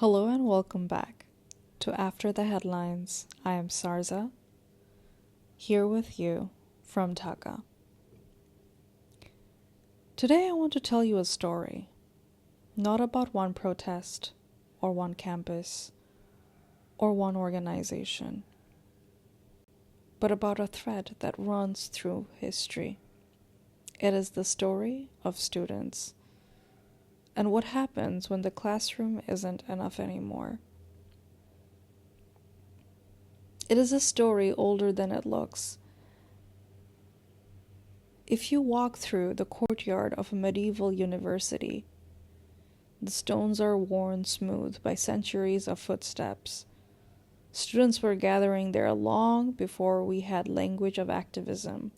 Hello and welcome back to After the Headlines. I am Sarza, here with you from Dhaka. Today I want to tell you a story, not about one protest or one campus or one organization, but about a thread that runs through history. It is the story of students and what happens when the classroom isn't enough anymore. It is a story older than it looks. If you walk through the courtyard of a medieval university, the stones are worn smooth by centuries of footsteps. Students were gathering there long before we had language of activism.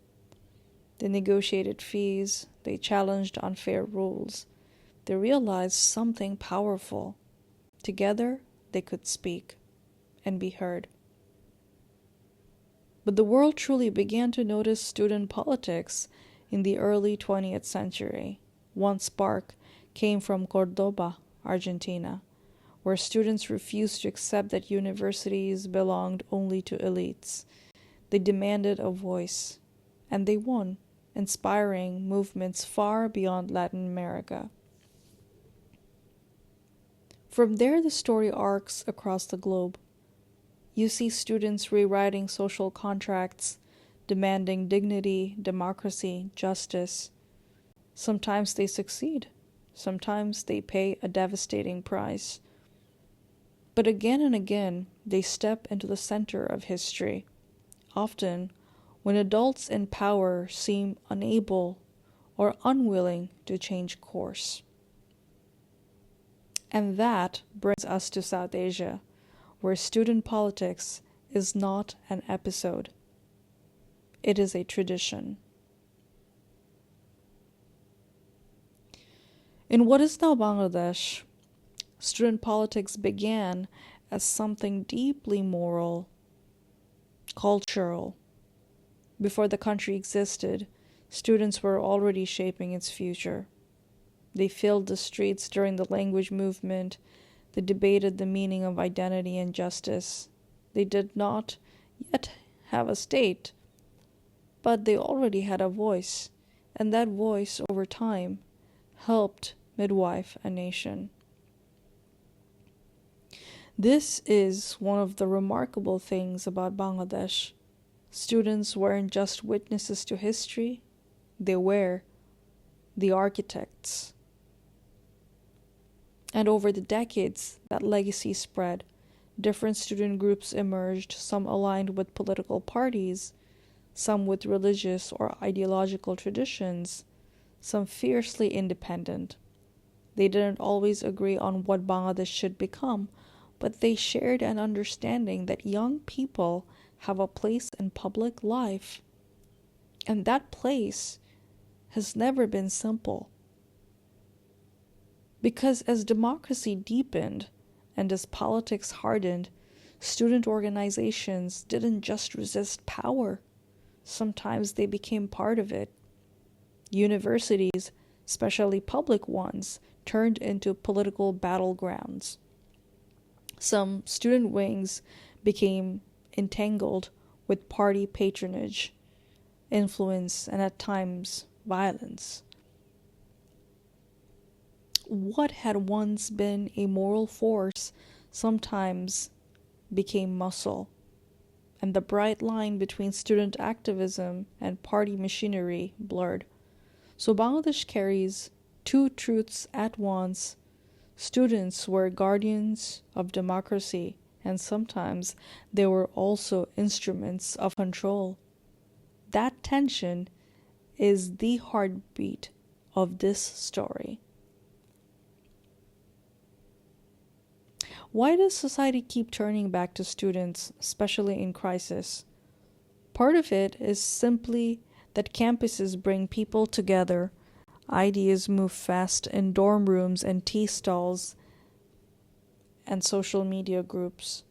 They negotiated fees, they challenged unfair rules. They realized something powerful. Together, they could speak and be heard. But the world truly began to notice student politics in the early 20th century. One spark came from Cordoba, Argentina, where students refused to accept that universities belonged only to elites. They demanded a voice, and they won, inspiring movements far beyond Latin America. From there, the story arcs across the globe. You see students rewriting social contracts, demanding dignity, democracy, justice. Sometimes they succeed. Sometimes they pay a devastating price. But again and again, they step into the center of history. Often, when adults in power seem unable or unwilling to change course. And that brings us to South Asia, where student politics is not an episode. It is a tradition. In what is now Bangladesh, student politics began as something deeply moral, cultural. Before the country existed, students were already shaping its future. They filled the streets during the language movement. They debated the meaning of identity and justice. They did not yet have a state, but they already had a voice, and that voice, over time, helped midwife a nation. This is one of the remarkable things about Bangladesh. Students weren't just witnesses to history, they were the architects. And over the decades, that legacy spread. Different student groups emerged, some aligned with political parties, some with religious or ideological traditions, some fiercely independent. They didn't always agree on what Bangladesh should become, but they shared an understanding that young people have a place in public life. And that place has never been simple. Because as democracy deepened and as politics hardened, student organizations didn't just resist power. Sometimes they became part of it. Universities, especially public ones, turned into political battlegrounds. Some student wings became entangled with party patronage, influence, and at times violence. What had once been a moral force sometimes became muscle, and the bright line between student activism and party machinery blurred. So Bangladesh carries two truths at once. Students were guardians of democracy, and sometimes they were also instruments of control. That tension is the heartbeat of this story. Why does society keep turning back to students, especially in crisis? Part of it is simply that campuses bring people together. Ideas move fast in dorm rooms and tea stalls and social media groups.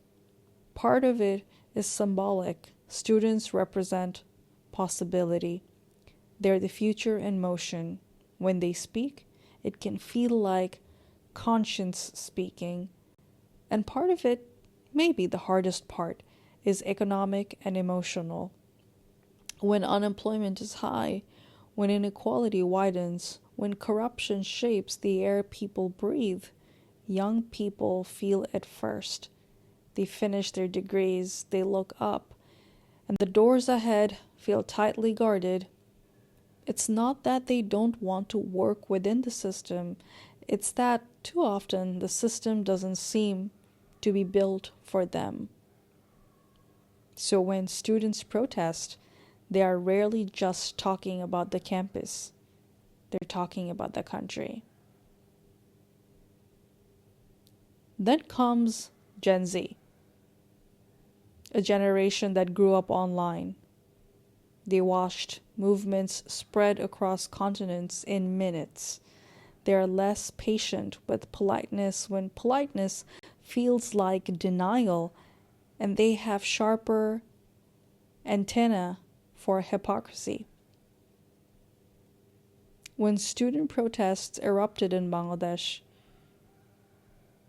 Part of it is symbolic. Students represent possibility. They're the future in motion. When they speak, it can feel like conscience speaking. And part of it, maybe the hardest part, is economic and emotional. When unemployment is high, when inequality widens, when corruption shapes the air people breathe, young people feel it first. They finish their degrees, they look up, and the doors ahead feel tightly guarded. It's not that they don't want to work within the system, it's that too often the system doesn't seem to be built for them. So when students protest, they are rarely just talking about the campus, they're talking about the country. Then comes Gen Z, a generation that grew up online. They watched movements spread across continents in minutes. They are less patient with politeness when politeness feels like denial, and they have sharper antennae for hypocrisy. When student protests erupted in Bangladesh,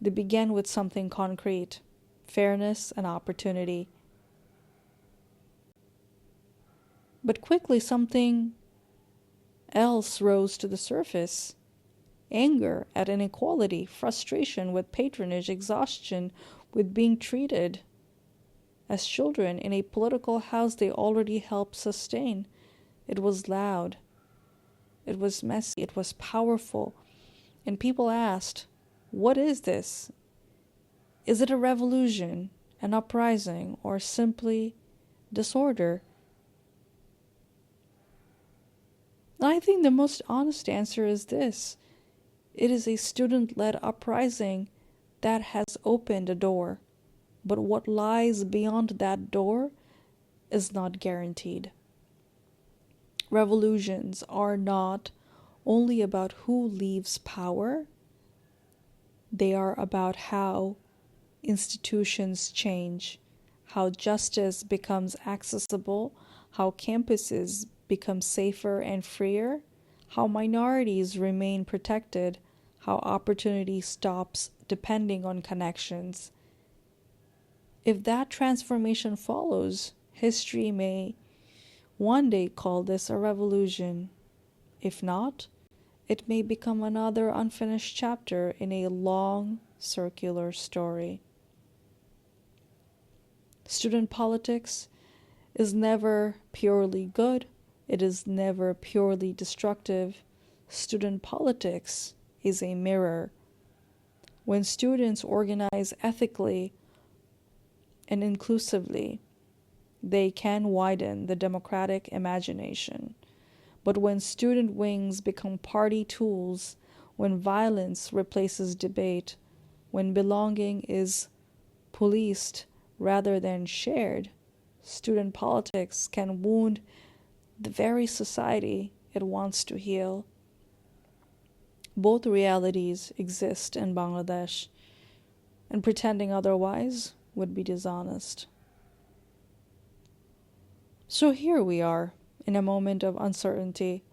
they began with something concrete: fairness and opportunity. But quickly something else rose to the surface: anger at inequality, frustration with patronage, exhaustion with being treated as children in a political house they already helped sustain. It was loud, it was messy, it was powerful, and people asked, what is this? Is it a revolution, an uprising, or simply disorder? I think the most honest answer is this: it is a student-led uprising that has opened a door, but what lies beyond that door is not guaranteed. Revolutions are not only about who leaves power, they are about how institutions change, how justice becomes accessible, how campuses become safer and freer, how minorities remain protected, how opportunity stops depending on connections. If that transformation follows, history may one day call this a revolution. If not, it may become another unfinished chapter in a long, circular story. Student politics is never purely good. It is never purely destructive. Student politics is a mirror. When students organize ethically and inclusively, they can widen the democratic imagination. But when student wings become party tools, when violence replaces debate, when belonging is policed rather than shared, student politics can wound the very society it wants to heal. Both realities exist in Bangladesh, and pretending otherwise would be dishonest. So here we are, in a moment of uncertainty.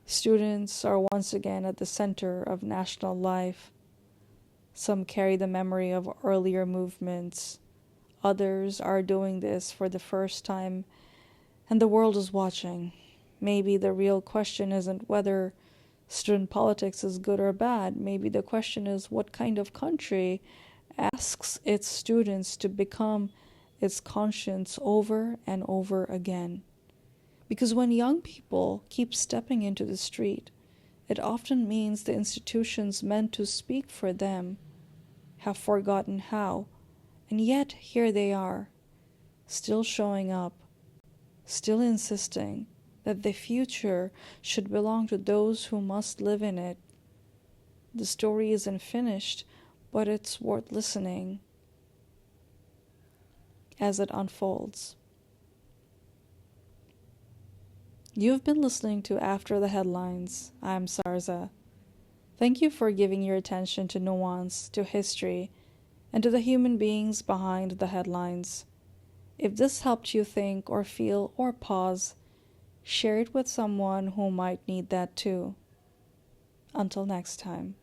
Students are once again at the center of national life. Some carry the memory of earlier movements. Others are doing this for the first time, and the world is watching. Maybe the real question isn't whether student politics is good or bad. Maybe the question is what kind of country asks its students to become its conscience over and over again. Because when young people keep stepping into the street, it often means the institutions meant to speak for them have forgotten how. And yet here they are, still showing up, still insisting that the future should belong to those who must live in it. The story isn't finished, but it's worth listening as it unfolds. You've been listening to After the Headlines. I'm Sarza. Thank you for giving your attention to nuance, to history, and to the human beings behind the headlines. If this helped you think or feel or pause, share it with someone who might need that too. Until next time.